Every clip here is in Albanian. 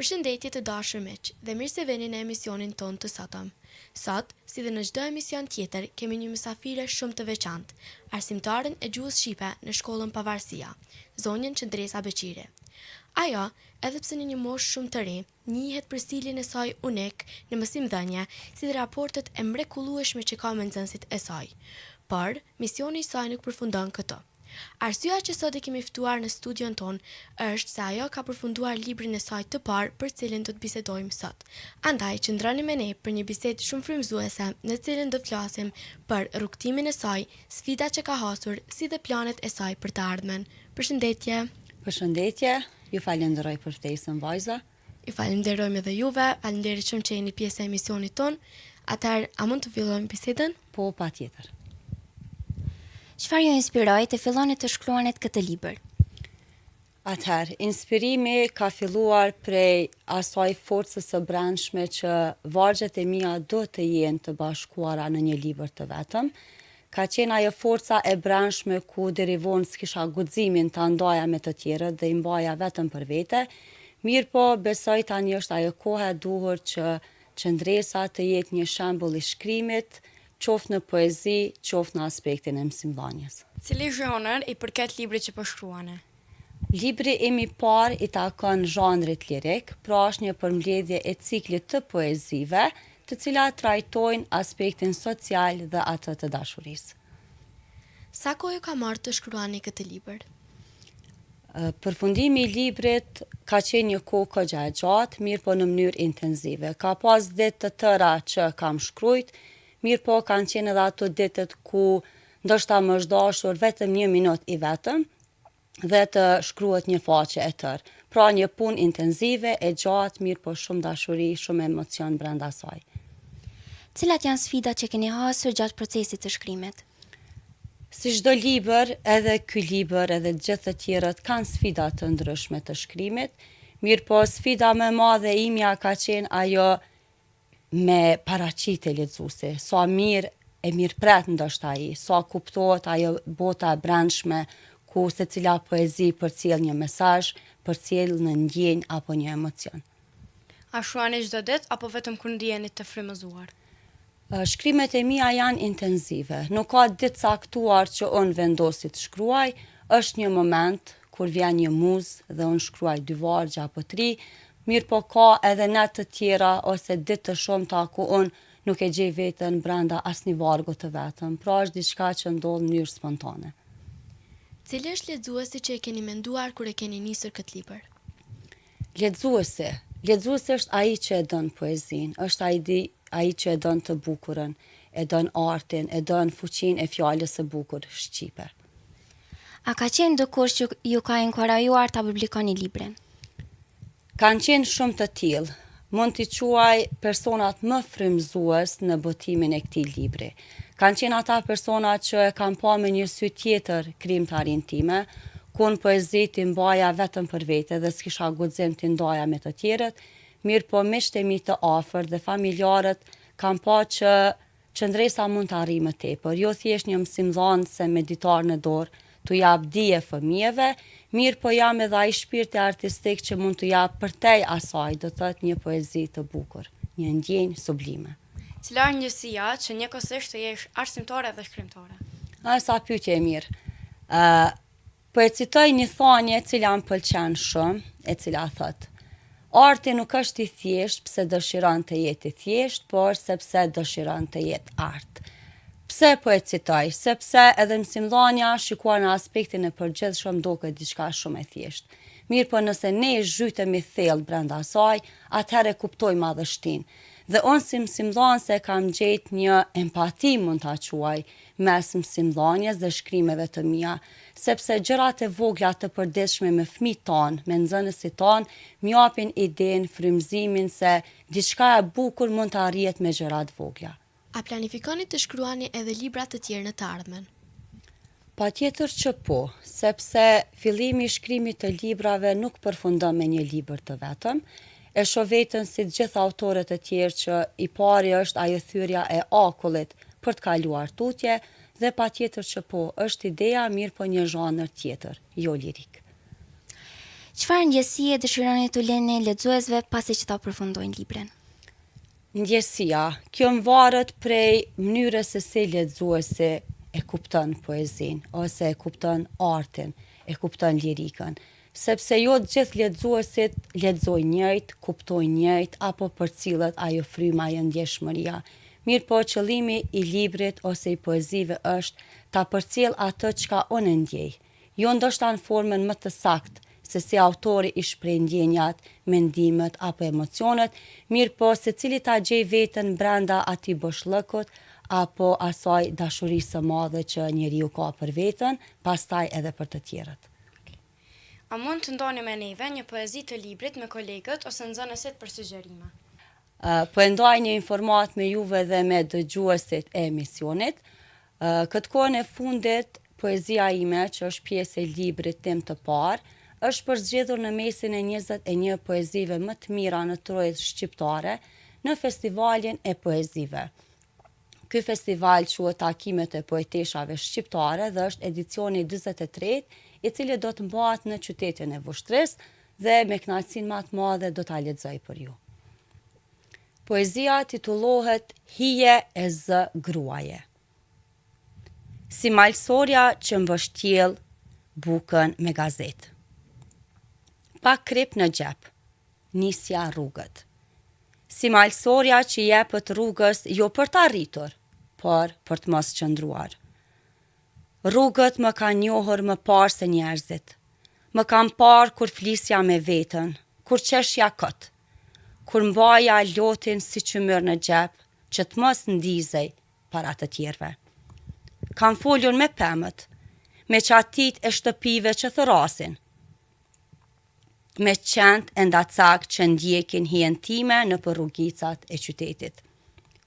Përshëndetje të dashur miq, dhe mirë se vini në emisionin ton të sotëm. Sot, si dhe në çdo emision tjetër, kemi një mysafire shumë të veçantë, arsimtaren e gjuhës shqipe në shkollën Pavarësia, zonjën Qëndresa Beqiri. Ajo, edhe pse në një moshë shumë të re, njihet për stilin e saj unik në mësimdhënie, si dhe raportet e mrekullueshme që ka me nxënësit e saj. Por, misioni i saj nuk përfundon këto. Arsyeja që sot e kemi ftuar në studion ton është se ajo ka përfunduar librin e saj të parë për cilin do të bisedojmë sot. Andaj qëndroni me ne për një bisedë shumë frymëzuese në cilin do të flasim për rrugtimin e saj, sfidat që ka hasur, si dhe planet e saj për të ardhmen. Përshëndetje. Përshëndetje, ju falenderoj për ftesën vajza. Ju falenderojmë edhe juve, faleminderit shumë që jeni pjesë e emisionit ton. Atëherë, a mund të fillojmë bisedën? Po, patjetër. Çfarë ju inspiroi të filloni të shkruanin këtë libër? Atëherë, inspirimi ka filluar prej asaj forcës së brendshme që vargjet e mia do të jenë të bashkuara në një libër të vetëm. Ka qenë ajo forca e brendshme ku deri vonë s'kisha guximin ta ndaja me të tjerët dhe i mbaja vetëm për vete. Mirë po, besoj tani është ajo koha e duhur që Qëndresa të jetë një shembull i shkrimit, qoftë në poezi, qoftë në aspektin e mësimdhënies. Cili zhanër i përket librit që po shkruani? Libri im i parë i takon zhanrit lirik, pra është një përmbledhje e ciklit të poezive, të cilat trajtojnë aspektin social dhe atë të dashurisë. Sa kohë ka marrë të shkruani këtë libër? Përfundimi i librit ka qenë një kohë kogja e gjatë, mirë po në mënyrë intenzive. Ka pas ditë të tëra që kam shkrujt, mirë po kanë qenë edhe ato ditët ku ndoshta më është dashur vetëm 1 minutë i vetëm dhe të shkruhet një faqe e tërë. Pra një punë intenzive, e gjatë, mirë po shumë dashuri, shumë emocion brenda saj. Cilat janë sfidat që keni hasur gjatë procesit të shkrimit? Si çdo libër, edhe ky libër, edhe gjithë të tjerët kanë sfida të ndryshme të shkrimit, mirë po sfida më e madhe imja ka qenë ajo me paraqitje lexuesi, sa mirë e mirëpret ndoshta ai, sa kuptohet ajo bota e brendshme ku secila poezi përcjell një mesazh, përcjell në ndjenjë apo një emocion. A shkruani çdo ditë apo vetëm kur ndjeni të frymëzuar? Shkrimet e mia janë intenzive. Nuk ka ditë caktuar që unë vendosi të shkruaj, është një moment kur vjen një muzë dhe unë shkruaj 2 vargje apo 3, mirë po ka edhe net të tjera ose ditë të shumta ku unë nuk e gjej veten brenda asnjë vargu të vetëm, pra është diçka që ndodh në mënyrë spontane. Cili është lexuesi që e keni menduar kur e keni nisur këtë libër? Lexuesi është ai që e don poezinë, është ai që e don të bukurën, e don artin, e don fuqinë e fjalës së bukur shqipe. A ka qenë dikush që ju ka inkurajuar ta publikoni librin? Kanë qenë shumë të tillë. Mund t'i quaj personat më frymëzues në botimin e këtij libri. Kanë qenë ata persona që e kanë pa me një sy tjetër krijimtarinë time, ku në poezi t'i mbaja vetëm për vete dhe s'kisha guxim t'i ndaja me të tjerët, mirë po miqtë e mi të afërt dhe familjarët kanë pa që Qëndresa mund të arrijë më tepër, jo thjesht një mësimdhënëse me ditar në dorë, t'u jap dije fëmijëve, mirë po jam edhe ai shpirti artistik që mund t'u jap përtej asaj, do thotë një poezi të bukur, një ndjenjë sublime. Cila është njësia që njëkohësisht të jesh arsimtare dhe shkrimtare? Sa pyetje e mirë. Po e citoj një thanje e cila më pëlqen shumë, e cila thotë: arti nuk është i thjesht pse dëshiron të jetë i thjesht, por sepse dëshiron të jetë art. Pse po e citoj? Sepse edhe mësimdhënia shikuar në aspektin e përgjithshëm duket diçka shumë e thjeshtë. Mirë po nëse ne zhytemi thellë brenda saj, atëherë kuptojmë madhështinë. Dhe unë si mësimdhënëse kam gjetë një empati, mund ta quaj, mes mësimdhënies dhe shkrimeve të mia, sepse gjërat e vogla të përditshme me fëmijët tanë, me nxënësit tanë, m'japin idenë, frymëzimin se diçka e bukur mund të arrihet me gjëra të vogla. A planifikoni të shkruani edhe libra të tjerë në të ardhmen? Patjetër që po, sepse fillimi i shkrimit të librave nuk përfundon me një libër të vetëm. E shoh veten si të gjithë autorët e tjerë që i pari është ajo thyrja e akullit për të kaluar tutje, dhe patjetër që po, është ideja, mirë po një zhanër tjetër, jo lirik. Çfarë ndjesie dëshironi t'u leni lexuesve pasi që ta përfundojnë librin? Ndjesia, kjo varet prej mënyrës se si lexuesi e kupton poezin, ose e kupton artin, e kupton lirikën. Sepse jo të gjithë lexuesit lexojnë njëjtë, kuptojnë njëjtë, apo përcillet ajo fryma, ajo ndjeshmëria. Mirë po qëllimi i librit ose i poezive është ta përcjell atë çka unë ndjej. Jo ndoshta në formën më të saktë, se si autori i shpreh ndjenjat, mendimet apo emocionet, mirë po se cili ta gjej veten brenda atij boshllëkut apo asaj dashurisë së madhe që njeriu ka për veten, pastaj edhe për të tjerët. A mund të ndoni me neve një poezi të librit me kolegët ose nxënësit për sugjerime? Po e ndaj një informat me juve dhe me dëgjuesit e emisionit. Këtë kohën e fundit, poezia ime, që është pjesë e librit tim të parë, është përzgjedhur në mesin e 21 poezive më të mira në trojën shqiptare në festivalin e poezive. Ky festival quhet Takimet e poeteshave shqiptare dhe është edicioni 43, i cili do të mbahet në qytetin e Vushtrisë dhe me kënaqësinë më të madhe do ta lexoj për ju. Poezia titullohet Hije e zë gruaje. Si malsorja që mbështjell bukën me gazetë. Pa krip në gjep, nisja rrugët. Si malsorja që jepët rrugës jo për të arritur, por për të mos qëndruar. Rrugët më kanë njohur më parë se njerëzit. Më kanë parë kur flisja me veten, kur qeshja kot, kur mbaja lotin si qymyr në gjep, që të mos ndizej para të tjerve. Kanë folur me pemët, me qatit e shtëpive që thërasin, me qend e ndacak që ndjekin hijen time në për rrugicat e qytetit.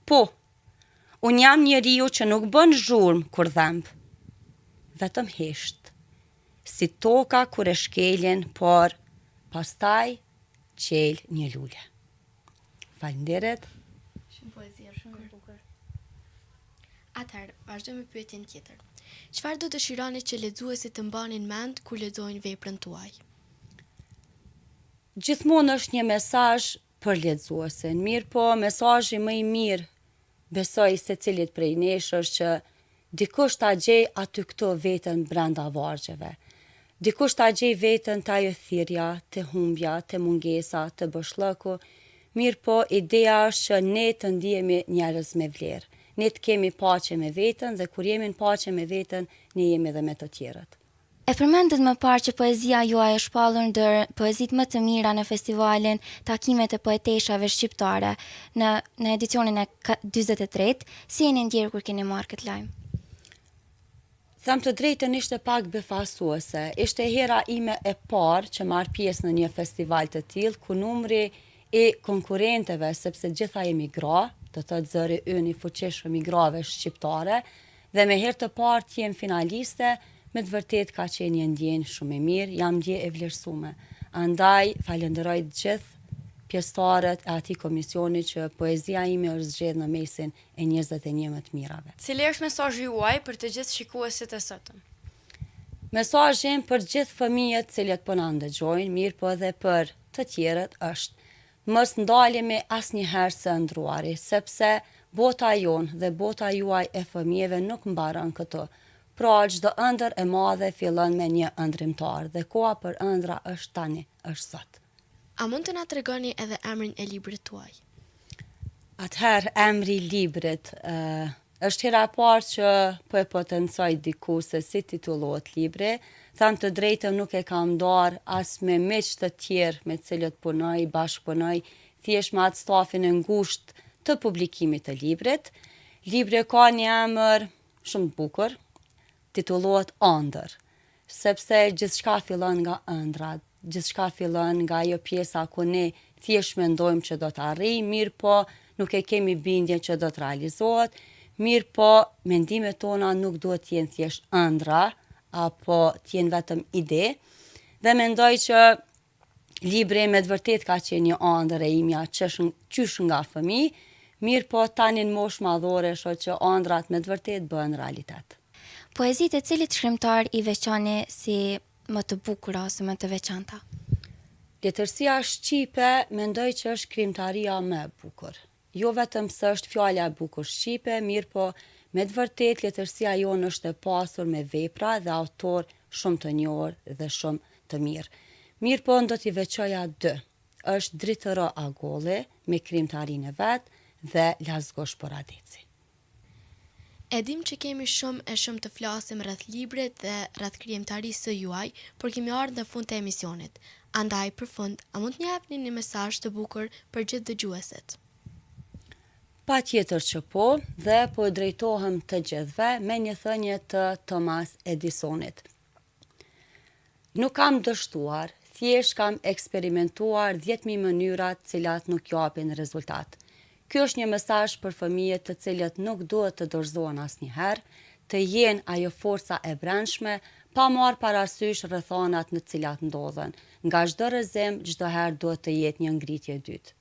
Po, unë jam njeriu që nuk bën zhurmë kur dhemb, vetëm hesht, si toka kur e shkelin, por pastaj qel një lule. Falënderit. Shumë poezi, shumë bukur. Atëherë, vazhdo me pyetjen tjetër. Çfarë do dëshironi që lexuesit të mbanin mend kur lexojnë veprën tuaj? Gjithmonë është një mesazh për lexuesin. Mirë po, mesazhi më i mirë besoj se cilit prej nesh është që dikush ta gjej aty këto veten brenda vargjeve. Dikush ta gjej veten të ajo thirrja, të humbja, të mungesa, të boshllëku. Mirë po, ideja është që ne të ndihemi njerëz me vlerë. Ne të kemi paqe me veten dhe kur jemi në paqe me veten, ne jemi edhe me të tjerët. E përmendët më parë që poezia juaj është shpallur ndër poezitë më të mira në festivalin Takimet e poeteshave shqiptare në edicionin e 43, si jeni ndjerë kur keni marrë këtë lajm? Them të drejtën, ishte pak befasuese. Ishte hera ime e parë që marr pjesë në një festival të tillë, ku numri i konkurrentëve, sepse gjitha jemi gra, do të thotë zëri ynë i fuqishëm i grave shqiptare, dhe me herë të parë të jem finaliste. Me të vërtet ka qenë një ndjenjë shumë e mirë, jam ndje e vlerësume. Andaj, falenderoj të gjithë pjesëtarët e atij komisioni që poezia ime është zgjedhur në mesin e 21 më të mirave. Cili është mesazhi juaj për të gjithë shikuesit e sotëm? Mesazhi për gjithë fëmijët cilët po na ndëgjojnë, mirë po edhe për të tjerët është mos ndalemi asnjëherë së ndruari, sepse bota jonë dhe bota juaj e fëmijëve nuk mbaron këtu. Pra, çdo ëndër e madhe fillon me një ëndrimtar dhe koha për ëndra është tani, është sot. A mund të na tregoni edhe emrin e librit tuaj? Atëherë, emri i librit është hera e parë që po e potencoj diku se si titullohet libri. Them të drejtën, nuk e kam ndarë as me miq të tjerë me cilët punoj, bashkëpunoj, thjesht me atë stafin e ngushtë të publikimit të librit. Libri ka një emër shumë bukur, titullohet Ëndër, sepse gjithçka fillon nga ëndrat, gjithçka fillon nga ajo pjesa ku ne thjesht mendojmë që do të arrijmë, mirë po nuk e kemi bindjen që do të realizohet, mirë po mendimet tona nuk duhet të jenë thjesht ëndra apo të jenë vetëm ide, dhe mendoj që libri me të vërtet ka qenë një ëndër e imja qysh nga fëmijë, mirë po tani në moshë madhore shoh që ëndrat me të vërtet bëhen realitet. Poezitë e cilit shkrimtar i veçani si më të bukura ose më të veçanta? Letërsia shqipe mendoj që është krimtaria më e bukur. Jo vetëm se është fjala e bukur shqipe, mirë po me të vërtet letërsia jonë është e pasur me vepra dhe autor shumë të njohur dhe shumë të mirë. Mirë po do t'i veçoja 2. Është Dritëro Agolli me krimtarinë e vet dhe Lazgosh Poradici. E dim që kemi shumë të flasim rreth librit dhe rreth krijimtarisë së juaj, por kemi ardhur në fund të emisionit. Andaj për fund, a mund të japni një mesazh të bukur për gjithë dëgjuesit? Patjetër që po, dhe po drejtohem të gjithëve me një thënie të Thomas Edisonit. Nuk kam dështuar, thjesht kam eksperimentuar 10.000 mënyra të cilat nuk japin rezultat. Ky është një mesazh për fëmijët të cilët nuk duhet të dorëzohen asnjëherë, të jenë ajo forca e brendshme, pa marrë parasysh rrethonat në të cilat ndodhen. Nga çdo rrezim, çdo herë duhet të jetë një ngritje e dytë.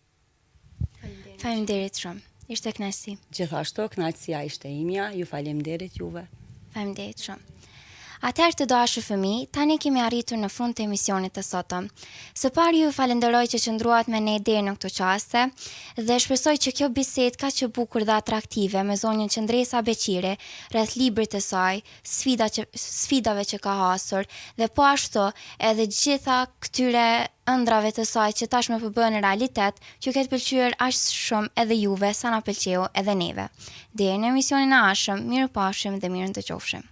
Faleminderit shumë. Ishte kënaqësi. Gjithashtu kënaqësia ishte imja, ju faleminderit juve. Faleminderit shumë. Atëherë të dashur fëmijë, tani kemi arritur në fund të emisionit të sotëm. Së pari ju falenderoj që qëndruat me ne deri në këtë çaste dhe shpresoj që kjo bisedë kaq e bukur dhe atraktive me zonjën Qendresa Beqiri rreth librit të saj, sfidave që ka hasur dhe po ashtu edhe gjitha këtyre ëndrave të saj që tashmë po bëhen realitet, që ketë pëlqyer aq shumë edhe juve sa na pëlqeu edhe neve. Deri në emisionin e ardhshëm, mirupafshim dhe mirë ndëgjofshim.